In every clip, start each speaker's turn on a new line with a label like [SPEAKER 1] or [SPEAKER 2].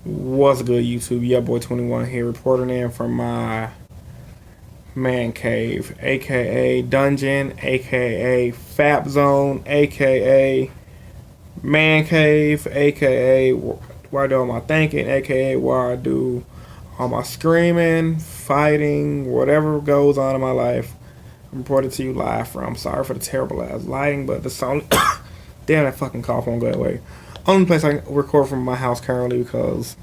[SPEAKER 1] What's good, YouTube? Your boy 21 here, reporting in from my man cave, aka dungeon, aka Fap Zone, aka man cave, aka where I do all my thinking, aka where I do all my screaming, fighting, whatever goes on in my life. I'm reporting to you live from. Sorry for the terrible ass lighting, but the only damn, that fucking cough won't go away. Only place I can record from my house currently because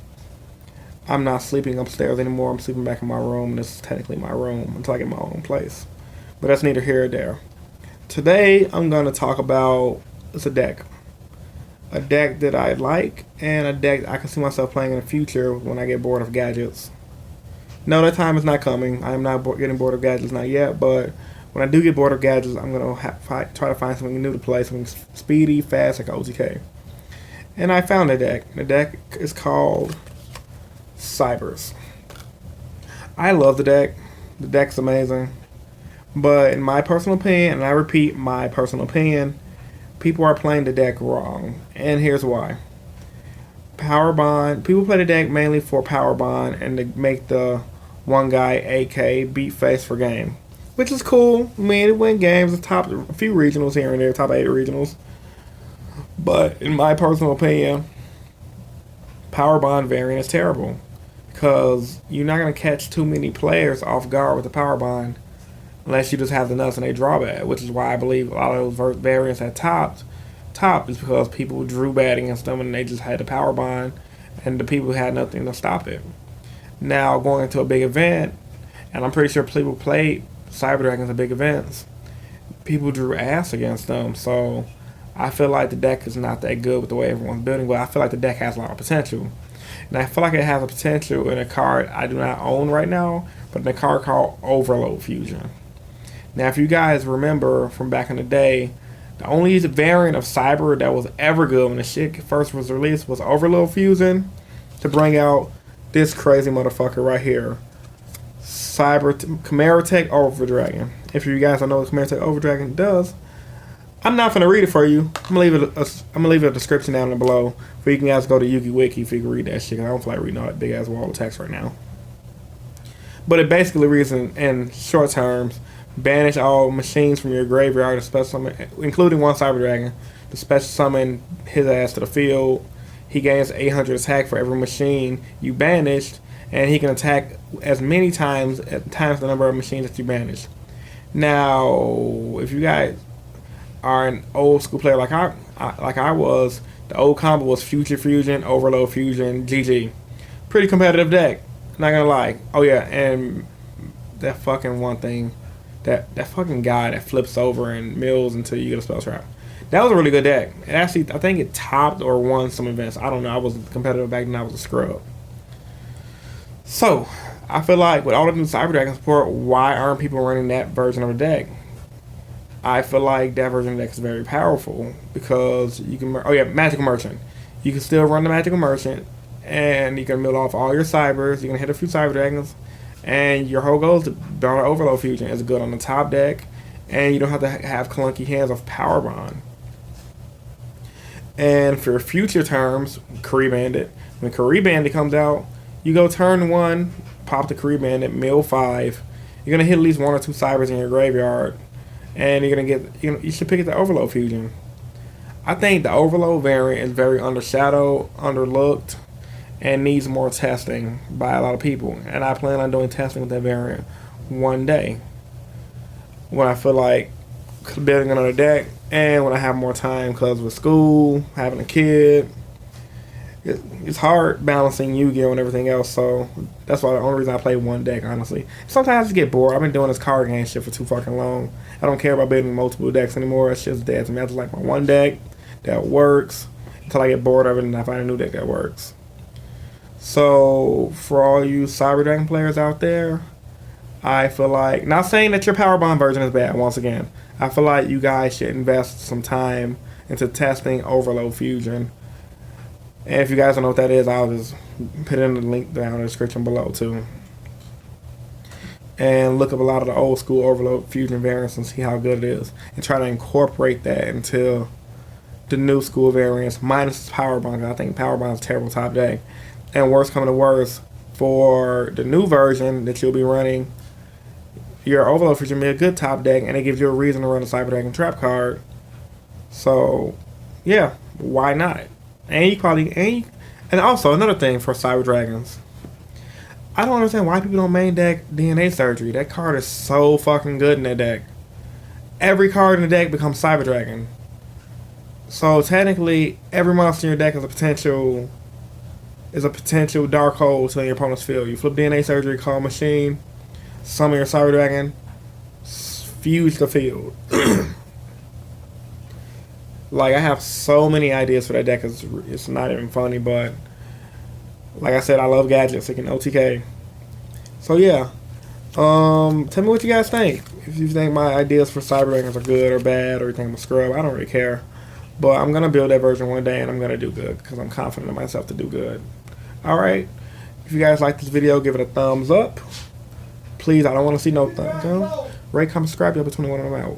[SPEAKER 1] I'm not sleeping upstairs anymore. I'm sleeping back in my room, and this is technically my room until I get my own place. But that's neither here or there. Today, I'm going to talk about it's a deck that I like, and a deck I can see myself playing in the future when I get bored of gadgets. No, that time is not coming. I am not getting bored of gadgets, not yet. But when I do get bored of gadgets, I'm going to try to find something new to play, something speedy, fast, like OTK. And I found a deck. The deck is called Cybers. I love the deck. The deck's amazing. But in my personal opinion, and I repeat my personal opinion, people are playing the deck wrong. And here's why. Power Bond. People play the deck mainly for Power Bond and to make the one guy AK beat face for game. Which is cool. I mean, it win games, the top a few regionals here and there, top 8 regionals. But in my personal opinion, Power Bond variant is terrible because you're not going to catch too many players off guard with the Power Bond unless you just have the nuts and they draw bad, which is why I believe a lot of those variants that top is because people drew bad against them and they just had the Power Bond and the people had nothing to stop it. Now going into a big event, and I'm pretty sure people played Cyber Dragons at big events, people drew ass against them, so I feel like the deck is not that good with the way everyone's building, but I feel like the deck has a lot of potential. And I feel like it has a potential in a card I do not own right now, but in a card called Overload Fusion. Now, if you guys remember from back in the day, the only variant of Cyber that was ever good when the shit first was released was Overload Fusion to bring out this crazy motherfucker right here. Chimera Tech Overdragon. If you guys don't know what Chimera Tech Overdragon does, I'm not gonna read it for you. I'm gonna leave a description down below for you guys to go to Yugi Wiki if you can read that shit. I don't feel like reading all that big ass wall of text right now. But it basically reads in short terms: banish all machines from your graveyard, to special summon, including one Cyber Dragon, to special summon his ass to the field. He gains 800 attack for every machine you banished, and he can attack as many times the number of machines that you banished. Now, if you guys are an old school player like I was, the old combo was Future Fusion, Overload Fusion, GG. Pretty competitive deck. Not gonna lie. Oh yeah, and that fucking one thing, that fucking guy that flips over and mills until you get a spell trap. That was a really good deck. It actually, I think it topped or won some events. I don't know. I wasn't competitive back then. I was a scrub. So, I feel like with all the new Cyber Dragon support, why aren't people running that version of the deck? I feel like that version of the deck is very powerful because you can. Oh yeah, Magical Merchant. You can still run the Magical Merchant, and you can mill off all your cybers. You can hit a few Cyber Dragons, and your whole goal is to build an Overload Fusion. It's good on the top deck, and you don't have to have clunky hands of Power Bond. And for future terms, Kree Bandit. When Kree Bandit comes out, you go turn 1, pop the Kree Bandit, mill 5. You're gonna hit at least 1 or 2 cybers in your graveyard, and you're gonna get. You should pick up the Overload Fusion. I think the Overload variant is very undershadowed, underlooked, and needs more testing by a lot of people. And I plan on doing testing with that variant one day when I feel like building another deck, and when I have more time, because with school, having a kid, it's hard balancing Yu-Gi-Oh and everything else. So that's why the only reason I play one deck, honestly. Sometimes I just get bored. I've been doing this card game shit for too fucking long. I don't care about building multiple decks anymore. It's just dead to me. I just like my one deck that works until I get bored of it and I find a new deck that works. So for all you Cyber Dragon players out there, I feel like, not saying that your Power Bond version is bad, once again, I feel like you guys should invest some time into testing Overload Fusion. And if you guys don't know what that is, I'll just put in the link down in the description below too. And look up a lot of the old school Overload Fusion variants and see how good it is. And try to incorporate that into the new school variants minus Power Bond. I think Power Bond is a terrible top deck. And worse coming to worse, for the new version that you'll be running, your Overload feature will be a good top deck, and it gives you a reason to run a Cyber Dragon trap card. So, yeah, why not? And you probably and also another thing for Cyber Dragons, I don't understand why people don't main deck DNA Surgery. That card is so fucking good in that deck. Every card in the deck becomes Cyber Dragon. So technically, every monster in your deck is a potential dark hole to your opponent's field. You flip DNA Surgery, call Machine, summon your Cyber Dragon, fuse the field. Like, I have so many ideas for that deck. It's not even funny, but like I said, I love gadgets. It can OTK. So yeah, tell me what you guys think. If you think my ideas for Cyber Dragons are good or bad, or you think I'm a scrub, I don't really care. But I'm gonna build that version one day, and I'm gonna do good because I'm confident in myself to do good. All right. If you guys like this video, give it a thumbs up. Please, I don't want to see no thumbs down. Rate, comment, subscribe. Y'all be 21 and I'm out.